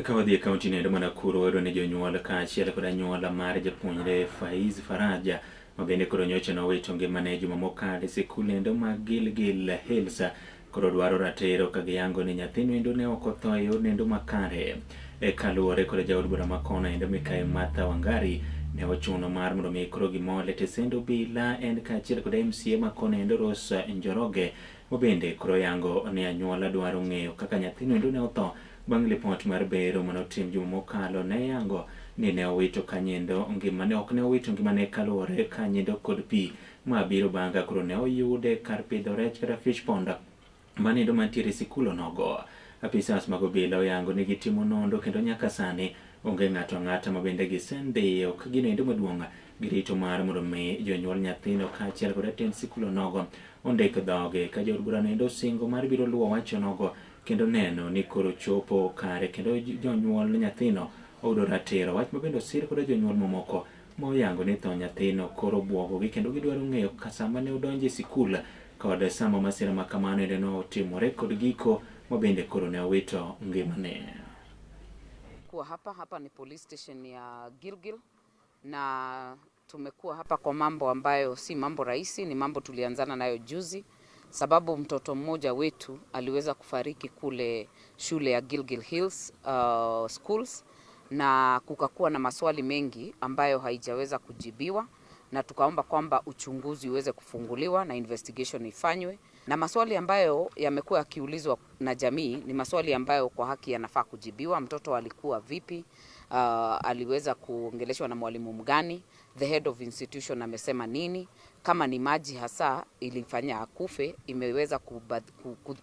Kawadhi kaunti ne mana kuro ero ne jonyuol kaachiel kod anyuola mar japuonjre Faiz Faraja mabende koro nyocha nowito ngimane juma mokalo e sikul endo mag Gilgil Hills koro dwaro ratiro ka giyango ni nyathino endo ne ok otho e yor endo makare. Kaluwore kod jaod bura ma kono endo Mikayi Martha Wangari ne ochuno mar mondo mi koro gimol e tesend obila en kaachiel kod MCA ma kono endo Rose Njoroge mabende koro yango ni anyuola dwaro ng'eyo kaka nyathino endo ne otho bang' lipot mar bero manotim juma mokalo ne yango ni ne owito kanyendo ngimane, ok ne owito ngimane kaluwore kanyendo kod pi ma biro banga koro ne oyude kar pidho rech kata fish pond manindo mantiere e sikul onogo. Apisas mag obila oyango ni gitimo nondo kendo nyaka sani onge ng'ato ang'ata mabende gisendhiyo ok gino endo maduong' girito mar mondo mi jonyuol nyathino kaachiel kod jatend sikul onogo ondik dhoge ka jaod bura endo singo mar biro luwo wach onogo kendo neno ni koro chopo kare kendo jonyuol nyathino oyudo ratiro. Wach mabende osir kod jonyuol mamoko moyango ni tho nyathino koro buogogi kendo gidwaro ng'eyo ka sama ne odonjo e sikul kod sama masira ma kamano ende notimore kod giko mabende koro ne owito ngimane. Kuwa hapa ni police station ya Gilgil na tumekuwa hapa kwa mambo ambayo si mambo rahisi, ni mambo tulianzana nayo juzi, sababu mtoto mmoja wetu aliweza kufariki kule shule ya Gilgil Hills Schools, na kukakuwa na maswali mengi ambayo haijaweza kujibiwa, na tukaomba kwamba uchunguzi uweze kufunguliwa na investigation ifanywe, na maswali ambayo yamekuwa yakiulizwa na jamii ni maswali ambayo kwa haki yanafaa kujibiwa. Mtoto alikuwa vipi? Aliweza kuongeleshwa na mwalimu mgani? The head of institution amesema nini? Kama ni maji hasa ilifanya akufe, imeweza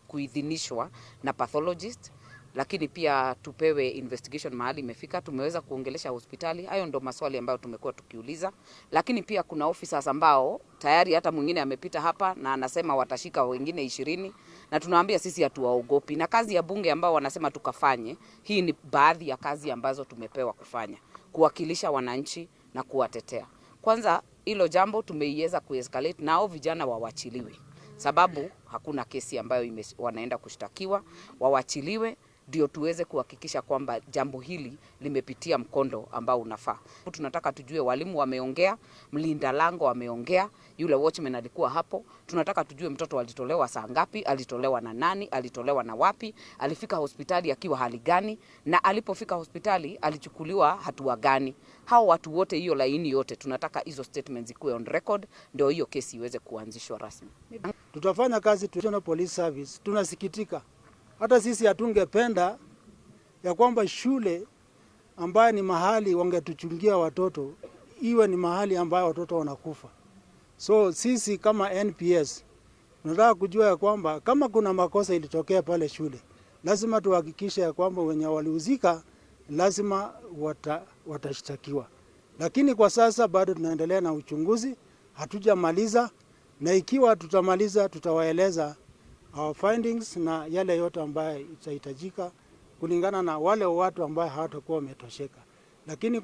kuidhinishwa na pathologist, lakini pia tupewe investigation mahali imefika. Tumeweza kuongelesha hospitali. Hayo ndo maswali ambayo tumekuwa tukiuliza, lakini pia kuna officers ambao tayari hata mwingine amepita hapa na anasema watashika wengine 20, na tunawaambia sisi hatuwaogopi, na kazi ya bunge ambao wanasema tukafanye, hii ni baadhi ya kazi ambazo tumepewa kufanya, kuwakilisha wananchi na kuwatetea. Kwanza hilo jambo tumeiweza kuescalate, nao vijana wawachiliwe, sababu hakuna kesi ambayo wanaenda kushtakiwa. Wawachiliwe ndio tuweze kuhakikisha kwamba jambo hili limepitia mkondo ambao unafaa. Tunataka tujue walimu wameongea, mlinda lango wameongea, yule watchman alikuwa hapo. Tunataka tujue mtoto alitolewa saa ngapi, alitolewa na nani, alitolewa na wapi, alifika hospitali akiwa hali gani, na alipofika hospitali alichukuliwa hatua gani. Hao watu wote, hiyo laini yote, tunataka hizo statements zikuwe on record ndio hiyo kesi iweze kuanzishwa rasmi. Tutafanya kazi National Police Service. Tunasikitika, hata sisi hatungependa ya kwamba shule ambayo ni mahali wangetuchungia watoto iwe ni mahali ambayo watoto wanakufa. So sisi kama NPS tunataka kujua ya kwamba kama kuna makosa ilitokea pale shule, lazima tuhakikishe ya kwamba wenye walihusika lazima watashtakiwa. Lakini kwa sasa bado tunaendelea na uchunguzi, hatujamaliza, na ikiwa tutamaliza tutawaeleza our findings na yale yote ambayo itahitajika kulingana na wale watu ambao hawatakuwa wametosheka. Lakini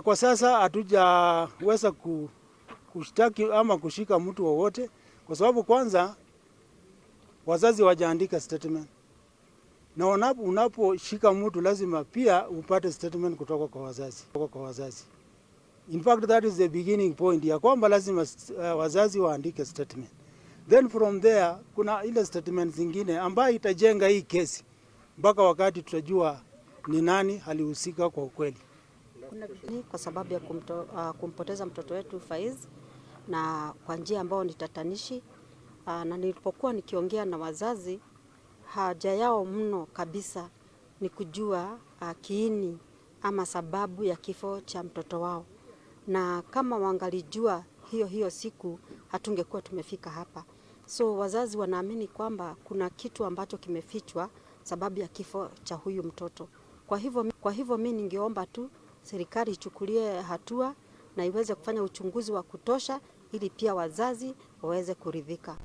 kwa sasa hatujaweza kushtaki ama kushika mtu wowote, kwa sababu kwanza wazazi wajaandika statement, na unaposhika mtu lazima pia upate statement kutoka kwa wazazi. In fact, that is the beginning point ya kwamba lazima wazazi waandike statement. Then from there kuna ile statement zingine ambayo itajenga hii kesi mpaka wakati tutajua ni nani alihusika kwa ukweli. Kwa sababu ya kumpoteza mtoto wetu Faiz na kwa njia ambayo ni tatanishi, na nilipokuwa nikiongea na wazazi, haja yao mno kabisa ni kujua kiini ama sababu ya kifo cha mtoto wao, na kama wangalijua hiyo siku hatungekuwa tumefika hapa. So wazazi wanaamini kwamba kuna kitu ambacho kimefichwa sababu ya kifo cha huyu mtoto. Kwa hivyo mimi ningeomba tu serikali ichukulie hatua na iweze kufanya uchunguzi wa kutosha ili pia wazazi waweze kuridhika.